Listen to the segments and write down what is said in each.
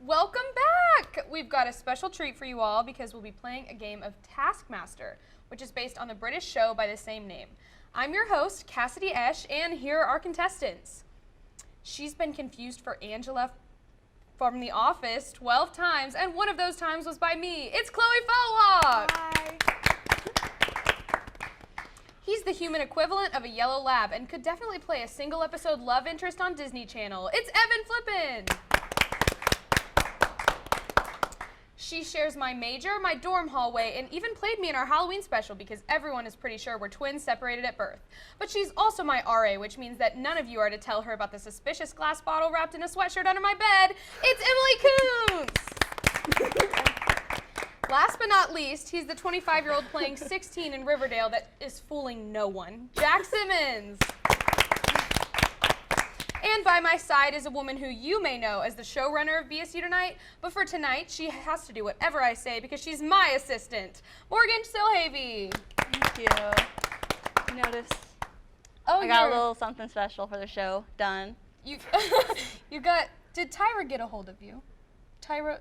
Welcome back! We've got a special treat for you all because we'll be playing a game of Taskmaster, which is based on the British show by the same name. I'm your host, Cassidy Esch, and here are our contestants. She's been confused for Angela from The Office 12 times, and one of those times was by me. It's Chloe Fohawk! Hi. He's the human equivalent of a yellow lab and could definitely play a single episode love interest on Disney Channel. It's Evan Flippin! She shares my major, my dorm hallway, and even played me in our Halloween special because everyone is pretty sure we're twins separated at birth. But she's also my RA, which means that none of you are to tell her about the suspicious glass bottle wrapped in a sweatshirt under my bed. It's Emily Coombs! Last but not least, he's the 25-year-old playing 16 in Riverdale that is fooling no one. Jack Simmons! And by my side is a woman who you may know as the showrunner of BSU Tonight, but for tonight, she has to do whatever I say because she's my assistant, Morgan Stillhavy. Thank you. You noticed? Oh, I got a little something special for the show done. You did Tyra get a hold of you? Tyra,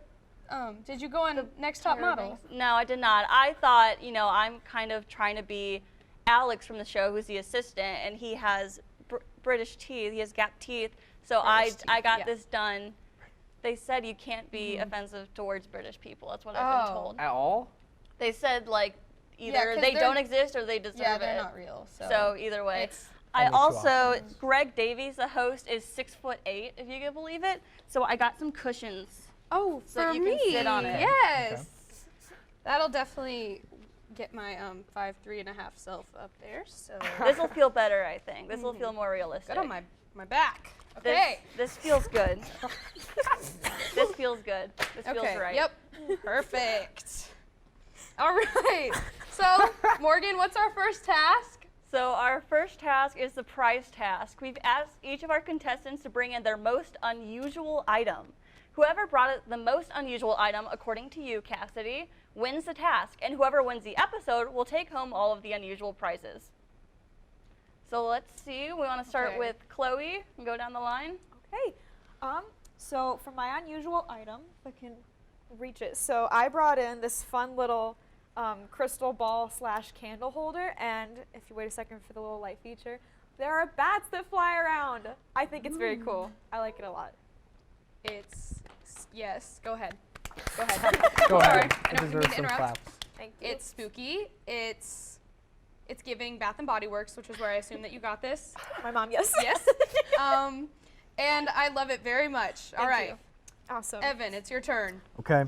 did you go on Next Top Model? No, I did not. I thought, I'm kind of trying to be Alex from the show, who's the assistant, and he has British teeth. He has gap teeth. So I got this done. They said you can't be offensive towards British people. That's what I've been told. At all? They said either they don't exist or they deserve it. Yeah, they're not real. So either way. I also, Greg Davies, the host, is 6'8", if you can believe it. So I got some cushions. Oh, so for you me. can sit on it. Yes. Okay. That'll definitely get my 5'3.5" self up there. So This will feel better, I think. This will feel more realistic. good on my back. Okay. This feels good. This feels good. This feels right. Yep. Perfect. All right. So, Morgan, what's our first task? So our first task is the prize task. We've asked each of our contestants to bring in their most unusual item. Whoever brought the most unusual item, according to you, Cassidy, wins the task, and whoever wins the episode will take home all of the unusual prizes. So let's see. We want to start with Chloe and go down the line. Okay. So for my unusual item, if I can reach it. So I brought in this fun little crystal ball / candle holder, and if you wait a second for the little light feature, there are bats that fly around. I think it's very cool. I like it a lot. Yes, go ahead. Go ahead. Go ahead. I don't mean to interrupt. Claps. Thank you. It's spooky. It's giving Bath and Body Works, which is where I assume that you got this. My mom, yes. Yes. And I love it very much. All right. You. Awesome. Evan, it's your turn. Okay.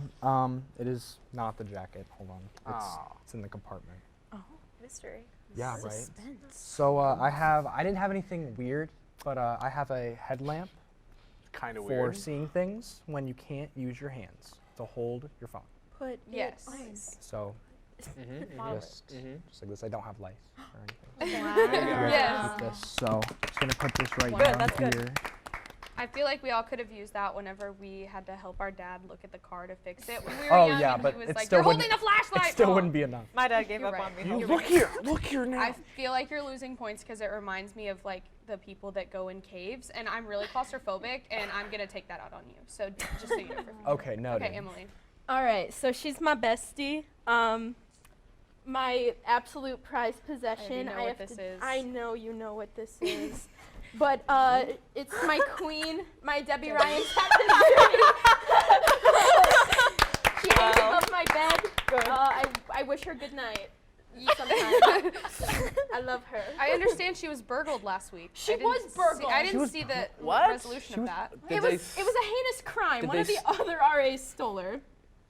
It is not the jacket. Hold on. It's in the compartment. Oh, mystery. Yeah, right. Suspense. So I didn't have anything weird, but I have a headlamp Kind of for weird. seeing things when you can't use your hands to hold your phone. Put Yes. So Model just like this. I don't have lice or anything. Wow. Yes. Keep this. So just gonna put this right Good, down that's good. here. I feel like we all could have used that whenever we had to help our dad look at the car to fix it when we were Oh, young, yeah, and but he was it like, still "You're holding wouldn't- a flashlight." It still Oh. wouldn't be enough. My dad gave You're up right. on me. You You're look right. here, look here now. I feel like you're losing points because it reminds me of like the people that go in caves, and I'm really claustrophobic, and I'm gonna take that out on you. So just so you know. For future. Okay, noted. Okay, Emily. All right, so she's my bestie. My absolute prized possession. know what this is. I know you know what this is. But it's my queen, my Debbie Ryan tapestry. She hangs above my bed. I wish her good night. Sometime. I love her. I understand she was burgled last week. She I didn't was burgled. I didn't She was see the What? resolution of that. It was a heinous crime. Did One they of the other RAs stole her.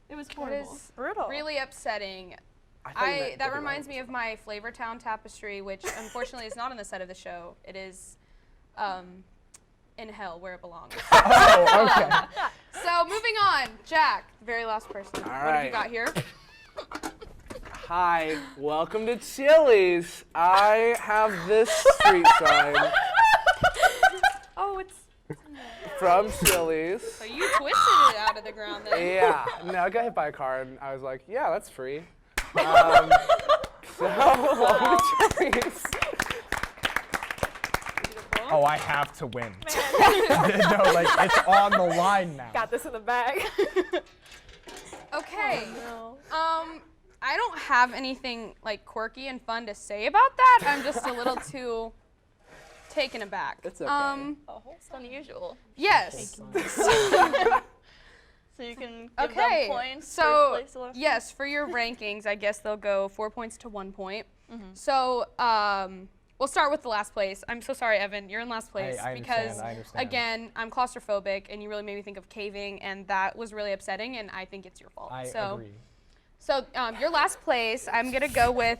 It was That horrible. is Brutal. really upsetting. thought you meant That Debbie reminds Ryan. me of my Flavortown tapestry, which unfortunately is not on the set of the show. It is in hell where it belongs. Oh, okay. So moving on, Jack, very last person. What have you right. got here? Hi, welcome to Chili's. I have this street sign Oh, it's from Chili's. so you twisted it out of the ground then. Yeah, no, I got hit by a car and I was like, yeah, that's free. So, welcome to Chili's. Beautiful. oh, I have to win. No, like it's on the line now. Got this in the bag. Okay. No. I don't have anything like quirky and fun to say about that. I'm just a little too taken aback. It's okay. It's unusual. Yes. So you can give Okay. them points. So first place to last yes, for your rankings, I guess they'll go 4 points to 1 point. Mm-hmm. So we'll start with the last place. I'm so sorry, Evan. You're in last place I because understand. again, I'm claustrophobic, and you really made me think of caving, and that was really upsetting. And I think it's your fault. I so, agree. So your last place, I'm gonna go with.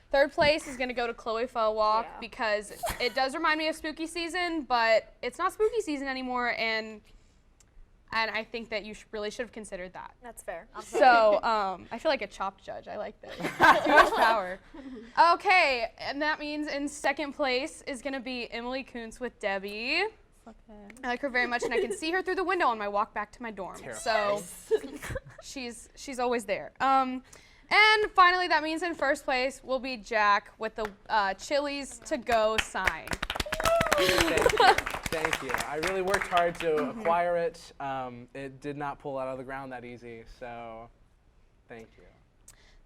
Third place is gonna go to Chloe Fellwalk Yeah. because it does remind me of spooky season, but it's not spooky season anymore, and I think that you really should have considered that. That's fair. So I feel like a chopped judge. I like that. Too much power. Okay, and that means in second place is gonna be Emily Kuntz with Debbie. I like her very much, and I can see her through the window on my walk back to my dorm. So she's always there. And finally, that means in first place will be Jack with the Chili's to go sign. Thank you. I really worked hard to acquire it. It did not pull out of the ground that easy, so thank you.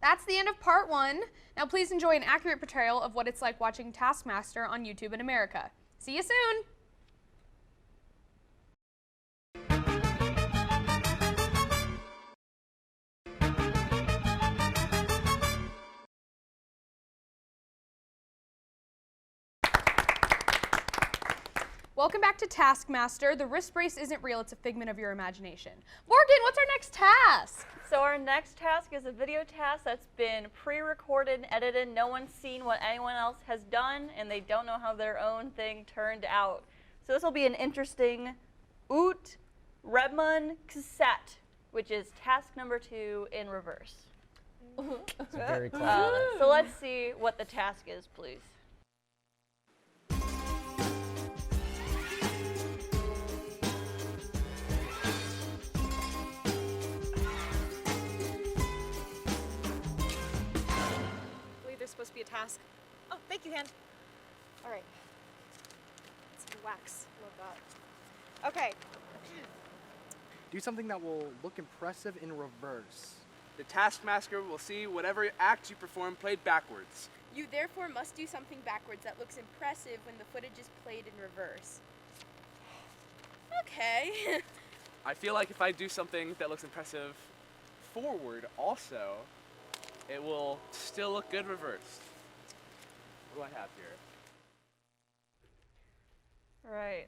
That's the end of part 1. Now please enjoy an accurate portrayal of what it's like watching Taskmaster on YouTube in America. See you soon! Welcome back to Taskmaster. The wrist brace isn't real, it's a figment of your imagination. Morgan, what's our next task? So our next task is a video task that's been pre-recorded and edited. No one's seen what anyone else has done, and they don't know how their own thing turned out. So this will be an interesting Oot Redmond cassette, which is task number 2 in reverse. It's very clever. So let's see what the task is, please. There's supposed to be a task. Oh, thank you, hand. All right. Some wax. Love that. Okay. Do something that will look impressive in reverse. The Taskmaster will see whatever act you perform played backwards. You therefore must do something backwards that looks impressive when the footage is played in reverse. Okay. I feel like if I do something that looks impressive forward also, it will still look good reversed. What do I have here? Right.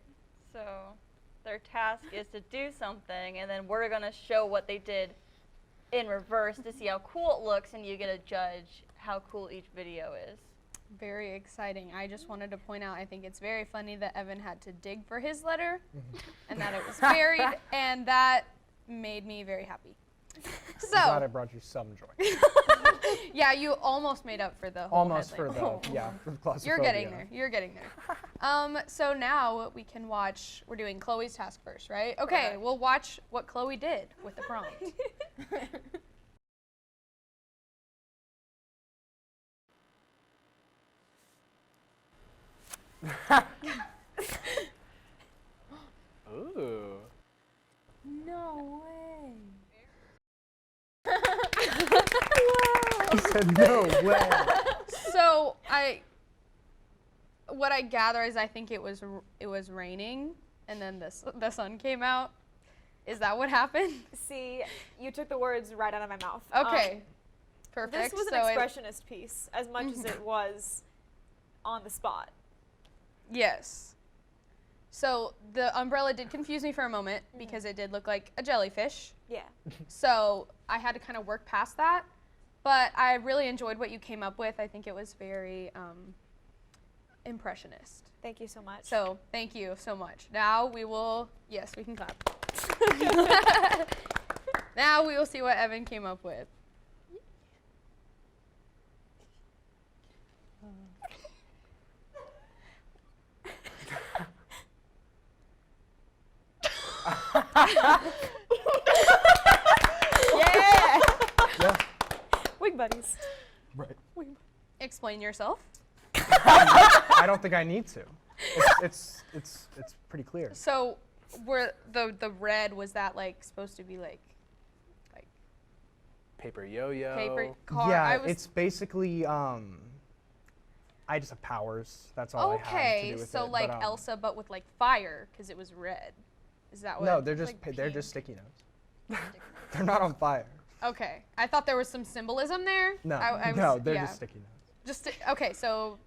So their task is to do something, and then we're going to show what they did in reverse to see how cool it looks, and you get to judge how cool each video is. Very exciting. I just wanted to point out, I think it's very funny that Evan had to dig for his letter and that it was buried, and that made me very happy. I'm glad I So, brought you some joy. yeah, you almost made up for the whole Almost for headline. the, yeah, for the claustrophobia. You're getting there. You're getting there. So now we can watch, we're doing Chloe's task first, right? Okay, Correct. we'll watch what Chloe did with the prompt. Ooh. No way. He said, no way. So what I gather is I think it was raining, and then the sun came out. Is that what happened? See, you took the words right out of my mouth. Okay, perfect. This was an So expressionist piece as much as it was on the spot. Yes. So the umbrella did confuse me for a moment because it did look like a jellyfish. Yeah. So I had to kind of work past that. But I really enjoyed what you came up with. I think it was very impressionist. Thank you so much. So thank you so much. Now we will, yes, we can clap. Now we will see what Evan came up with. yeah. Yeah, Wing buddies. right. Explain yourself. I don't think I need to. it's pretty clear. So, were the red, was that like supposed to be like Paper yo-yo. paper car? Yeah, I was, it's basically I just have powers. That's all I have to okay. do with So it. like but, Elsa, but with like fire, because it was red. Is that what? No, they're just like they're pink? just sticky notes. They're not on fire. Okay, I thought there was some symbolism there. No, I was, no, they're yeah. just sticky notes. Just okay, so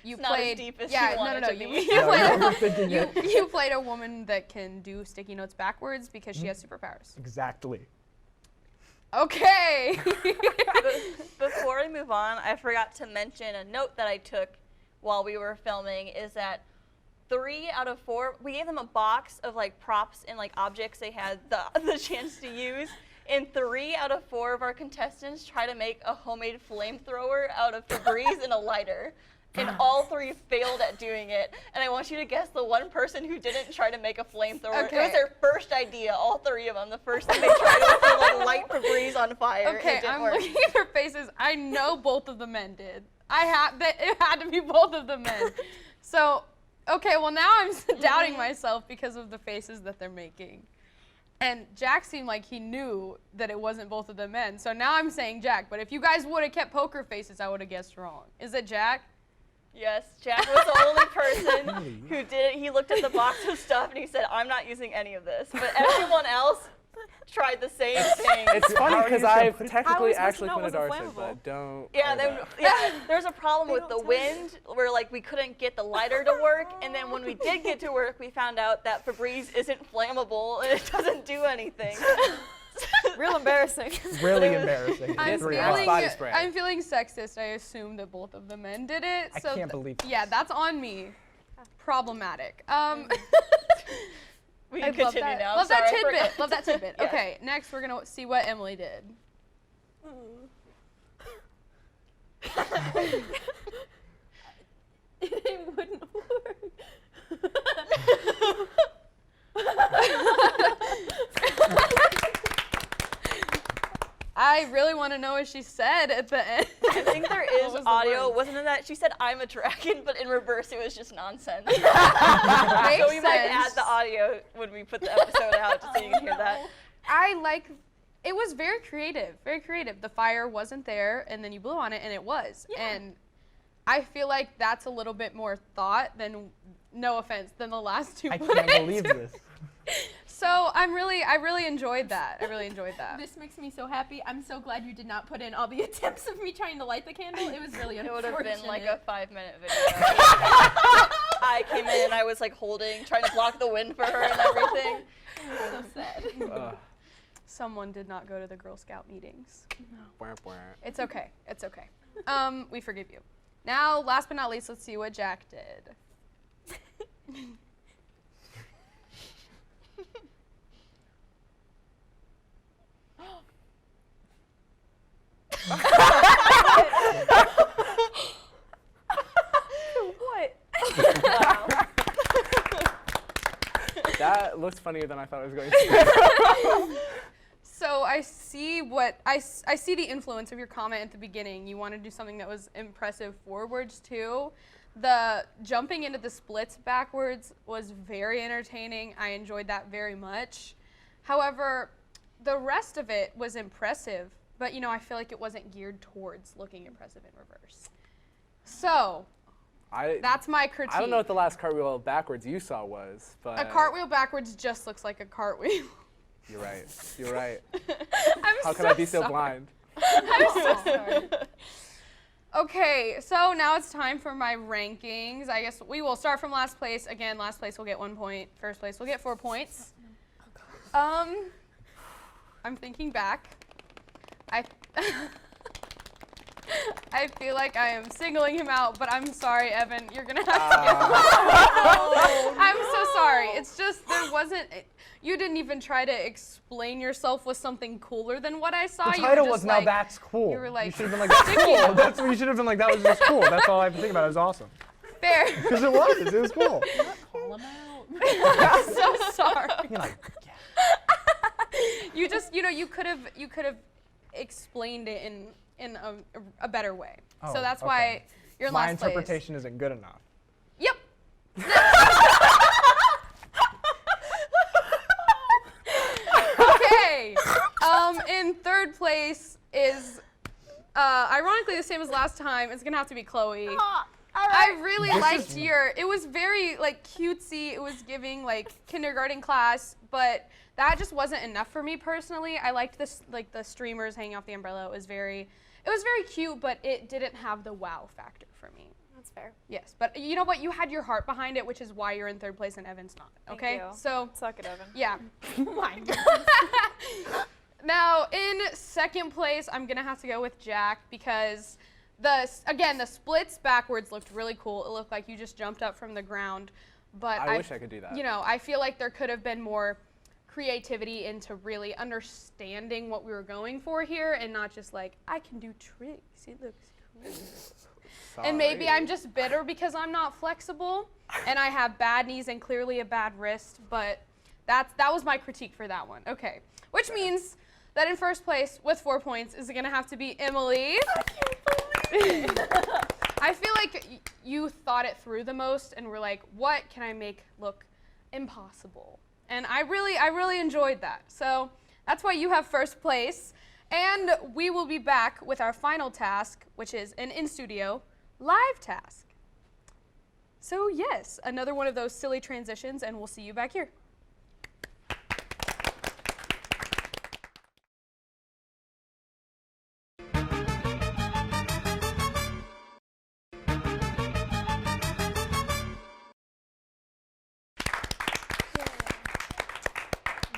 you It's not as played. deep as yeah, you want no, it no, to no. be. You No, played. you're overthinking it. You played a woman that can do sticky notes backwards because she has superpowers. Exactly. Okay. Before we move on, I forgot to mention a note that I took while we were filming is that 3 out of 4, we gave them a box of like props and like objects they had the chance to use. And 3 out of 4 of our contestants try to make a homemade flamethrower out of Febreze and a lighter. And all 3 failed at doing it. And I want you to guess the one person who didn't try to make a flamethrower. It Okay. was their first idea, all 3 of them. The first thing they tried was to like light Febreze on fire. and Okay, it didn't I'm work. looking at their faces. I know both of the men did. It had to be both of the men. So, okay, well now I'm doubting myself because of the faces that they're making. And Jack seemed like he knew that it wasn't both of the men. So now I'm saying Jack. But if you guys would have kept poker faces, I would have guessed wrong. Is it Jack? Yes, Jack was the only person who did it. He looked at the box of stuff and he said, I'm not using any of this. But everyone else tried the same thing. It's funny How are because you supposed I've to- How are technically we supposed to actually know it Quinn wasn't Darcy, but don't. Yeah, worry about it. there's a problem They with the don't tell you. wind where like we couldn't get the lighter to work, and then when we did get to work, we found out that Febreze isn't flammable and it doesn't do anything. Real embarrassing. Really embarrassing. I'm Yes, Three feeling- out. body spray. I'm feeling sexist. I assume that both of the men did it. I so can't believe this. Yeah, that's on me. Problematic. We I can love continue that. now. Love Sorry, that I tidbit. forgot. Love that tidbit. Yes. Okay, next we're gonna see what Emily did. It wouldn't work. I really want to know what she said at the end. I think there is was the audio. word? Wasn't it that she said I'm a dragon, but in reverse it was just nonsense. Makes So we might add sense. the audio when we put the episode out just so you can hear that. I like. It was very creative. Very creative. The fire wasn't there, and then you blew on it, and it was. Yeah. And I feel like that's a little bit more thought than, no offense, than the last two. I put can't into. believe this. So I really enjoyed that. I really enjoyed that. This makes me so happy. I'm so glad you did not put in all the attempts of me trying to light the candle. It was really It unfortunate. would have been like a 5-minute video. I came in and I was like trying to block the wind for her and everything. so sad. Someone did not go to the Girl Scout meetings. Wah, wah. It's okay. It's okay. We forgive you. Now, last but not least, let's see what Jack did. What? Wow. That looks funnier than I thought it was going to. So I see what I see the influence of your comment at the beginning. You want to do something that was impressive forwards too. The jumping into the splits backwards was very entertaining. I enjoyed that very much. However, the rest of it was impressive, but you know, I feel like it wasn't geared towards looking impressive in reverse. So that's my critique. I don't know what the last cartwheel backwards you saw was, but A cartwheel backwards just looks like a cartwheel. You're right. You're right. I'm How can so I be so sorry. blind? I'm so sorry. Okay, so now it's time for my rankings. I guess we will start from last place. Again, last place will get 1 point. First place will get 4 points. I'm thinking back. I feel like I am singling him out, but I'm sorry, Evan. You're gonna have to get I'm so sorry. It's just there wasn't. You didn't even try to explain yourself with something cooler than what I saw. The You were title just was Now like, That's Cool. you were like, should have been like, That's cool. That's what you should have been like, that was just cool. That's all I have to think about. It was awesome. fair. Because it was. It was cool. Call him out. I'm so sorry. You're like, yeah. You just, you could have explained it in a better way. Oh, So that's okay. why you're in My last place. interpretation isn't good enough. Yep. Okay. In third place is, ironically, the same as last time. It's gonna have to be Chloe. I really liked it was very like cutesy. It was giving like kindergarten class, but that just wasn't enough for me personally. I liked this, like the streamers hanging off the umbrella. It was very cute, but it didn't have the wow factor for me. That's fair. Yes, but you know what? You had your heart behind it, which is why you're in third place and Evan's not. Okay, Thank you. so Suck it, Evan. yeah. Now in second place, I'm gonna have to go with Jack because the splits backwards looked really cool. It looked like you just jumped up from the ground, but I wish I could do that. You know, I feel like there could have been more creativity into really understanding what we were going for here, and not just like I can do tricks. It looks cool. And maybe I'm just bitter because I'm not flexible, and I have bad knees and clearly a bad wrist. But that was my critique for that one. Okay, which means that in first place with 4 points is gonna have to be Emily. I feel like you thought it through the most and were like, what can I make look impossible? And I really enjoyed that. So that's why you have first place. And we will be back with our final task, which is an in-studio live task. So yes, another one of those silly transitions, and we'll see you back here.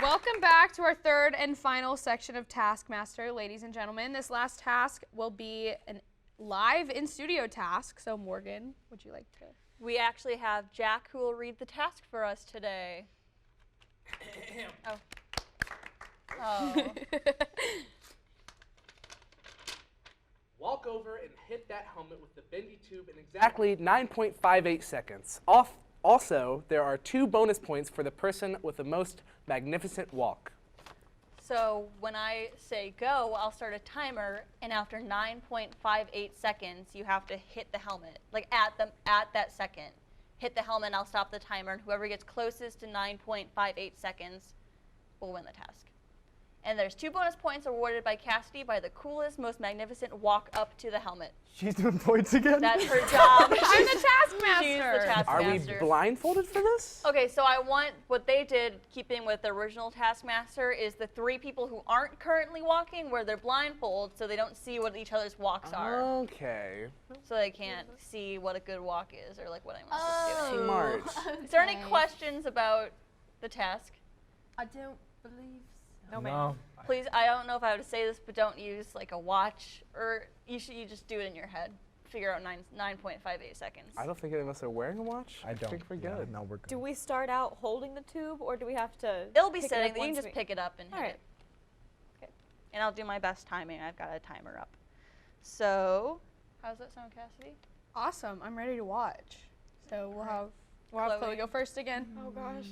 Welcome back to our third and final section of Taskmaster, ladies and gentlemen. This last task will be a live in-studio task. So Morgan, would you like to? We actually have Jack who will read the task for us today. Oh. Walk over and hit that helmet with the bendy tube in exactly 9.58 seconds. Also, there are 2 bonus points for the person with the most magnificent walk. So when I say go, I'll start a timer, and after 9.58 seconds, you have to hit the helmet. Like at that second, hit the helmet, and I'll stop the timer, and whoever gets closest to 9.58 seconds will win the task. And there's 2 bonus points awarded by Cassidy by the coolest, most magnificent walk up to the helmet. She's doing points again? That's her job. I'm the Taskmaster. She's the Taskmaster. Are we blindfolded for this? Okay, so I want what they did, keeping with the original Taskmaster, is the 3 people who aren't currently walking where they're blindfolded so they don't see what each other's walks are. Okay. So they can't see what a good walk is or like what anyone else is doing. Smart. Is there any questions about the task? I don't believe so. No, ma'am. Please, I don't know if I have to say this, but don't use like a watch, or you just do it in your head. Figure out 9.58 seconds. I don't think any of us are wearing a watch. I don't. think we're Yeah, good. no, we're good. Do we start out holding the tube, or do we have to? It'll be pick it sitting up there. You can once just we- pick it up and hit All right. it. Okay. And I'll do my best timing. I've got a timer up. So, how does that sound, Cassidy? Awesome. I'm ready to watch. So we'll have Chloe go first again. Oh gosh.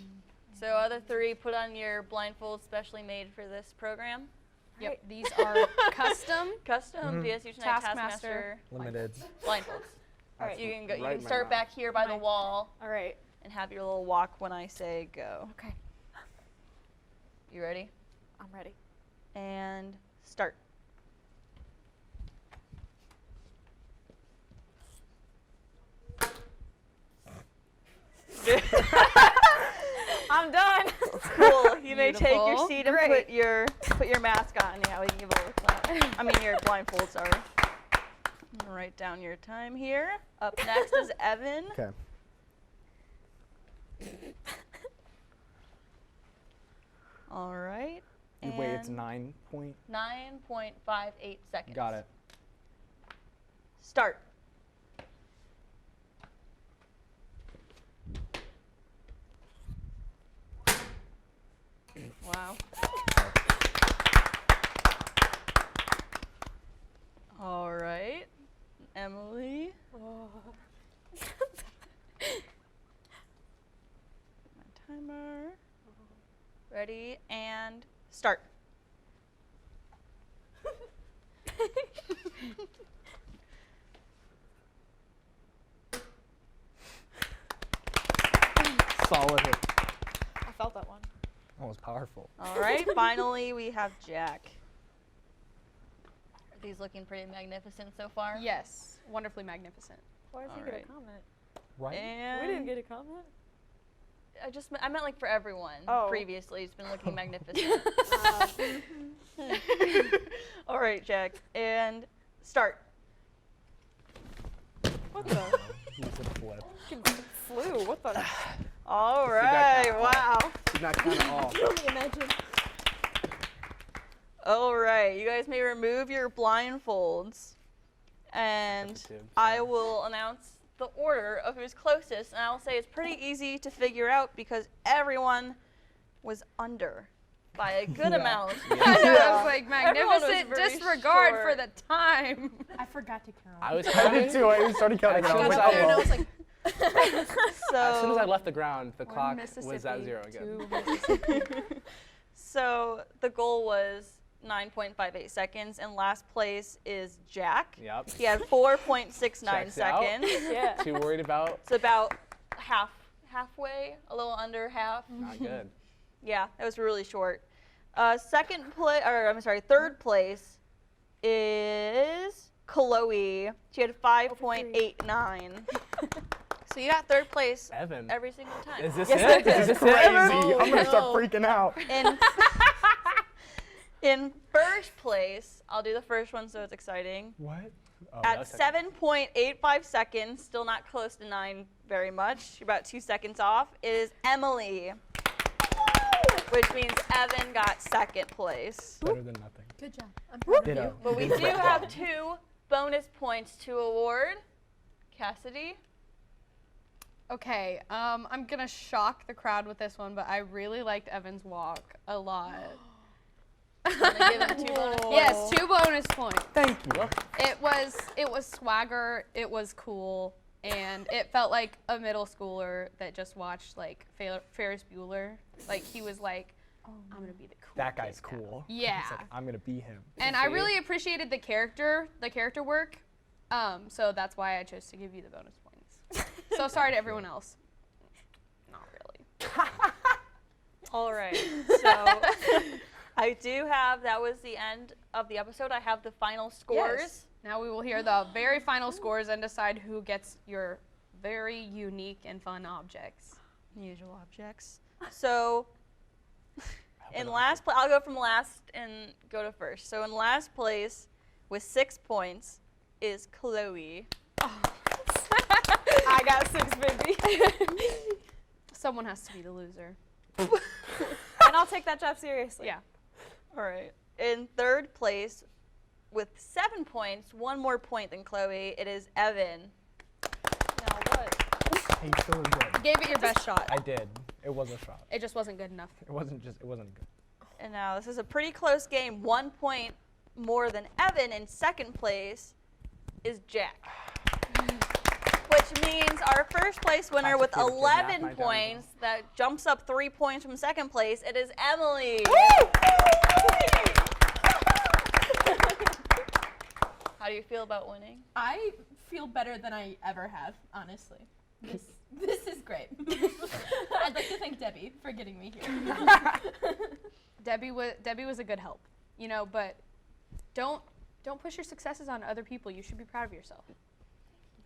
So other 3, put on your blindfold specially made for this program. Yep. Right. These are custom. Custom BSU Tonight Taskmaster Limited. blindfolds. All right. You can go. You Right can in my start mouth. back here by the wall All right. and have your little walk when I say go. Okay. You ready? I'm ready. And start. I'm done. Cool. You may take your Beautiful. seat and put your mask on. Yeah, we can give a little clap. I mean your blindfold. Sorry. I'm gonna write down your time here. Up next is Evan. Okay. All right. Wait, it's and 9.58 seconds. Got it. Start. Wow. All right. Emily. My timer. Ready and start. solid hit. I felt that one. That was powerful. All right, finally we have Jack. Are these looking pretty magnificent so far? Yes, wonderfully magnificent. Why does he All get right. a comment? Right? And We didn't get a comment. I meant like for everyone. Oh. Previously, it's been looking magnificent. All right, Jack, and start. What the? He's a flip. Flew. What the? All got right, that. wow. Did not count at all. I can only imagine. All right, you guys may remove your blindfolds, and I will announce the order of who's closest, and I'll say it's pretty easy to figure out because everyone was under by a good amount. I know, I was like, Everyone was magnificent very disregard for short. the time. I forgot to count. I was I counting. did too. I started counting. As and I soon was as like, I- oh, well. was like, As soon as I So, left the ground, the One clock was at Mississippi, 0 again. two Mississippi. so the goal was 9.58 seconds, and last place is Jack. Yep. He had 4.69 Checks out. seconds. Yeah. Too worried about? It's about halfway, a little under half. Not good. Yeah, it was really short. Third place is Chloe. She had 5.89. So you got third place Evan. every single time. Is this Yes, it? I did. Is this Crazy. it? I'm gonna start freaking out. In first place, I'll do the first one so it's exciting. What? Oh, that At was second. 7.85 seconds, still not close to 9 very much. You're about 2 seconds off. It is Emily, which means Evan got second place. Better than nothing. good job. I'm proud of Ditto. you. But we do have 2 bonus points to award. Cassidy? Okay, I'm gonna shock the crowd with this one, but I really liked Evan's walk a lot. Gonna give him 2 bonus points. Yes, 2 bonus points. Thank you. It was swagger, it was cool, and it felt like a middle schooler that just watched like Ferris Bueller. Like he was like, I'm gonna be the cool That guy's kid now." cool. Yeah. He's like, I'm gonna be him. And I really appreciated the character work. So that's why I chose to give you the bonus points. So sorry to everyone else. Not really. All right. So I do have, that was the end of the episode. I have the final scores. Yes. Now we will hear the very final scores and decide who gets your very unique and fun objects. Usual objects. So in last place, I'll go from last and go to first. So in last place with 6 points is Chloe. I got 6, baby. Someone has to be the loser. And I'll take that job seriously. Yeah. All right. In third place with 7 points, 1 more point than Chloe, it is Evan. Now what? Hey, you still did good. Gave it your best shot. I did. It was a shot. It just wasn't good enough. It wasn't good. And now this is a pretty close game. 1 point more than Evan. In second place is Jack. Which means our first place winner with Complicated kid, 11 math, my points, that jumps up 3 points from second place, it is Emily. How do you feel about winning? I feel better than I ever have, honestly. This is great. I'd like to thank Debbie for getting me here. Debbie was a good help, you know, but don't push your successes on other people. You should be proud of yourself.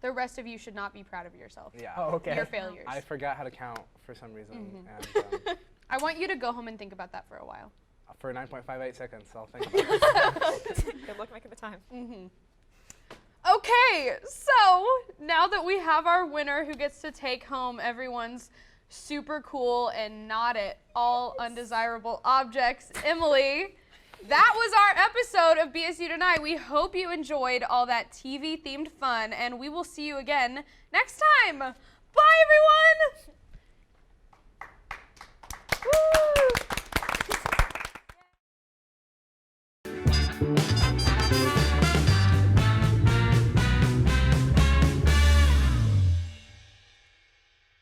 The rest of you should not be proud of yourself. Yeah. Oh, okay. Your failures. I forgot how to count for some reason. And I want you to go home and think about that for a while. for 9.58 seconds, I'll think about it. Good luck making the time. Okay, so now that we have our winner who gets to take home everyone's super cool and not at all undesirable objects, Emily, that was our episode of BSU Tonight. We hope you enjoyed all that TV-themed fun, and we will see you again next time. Bye, everyone! Woo!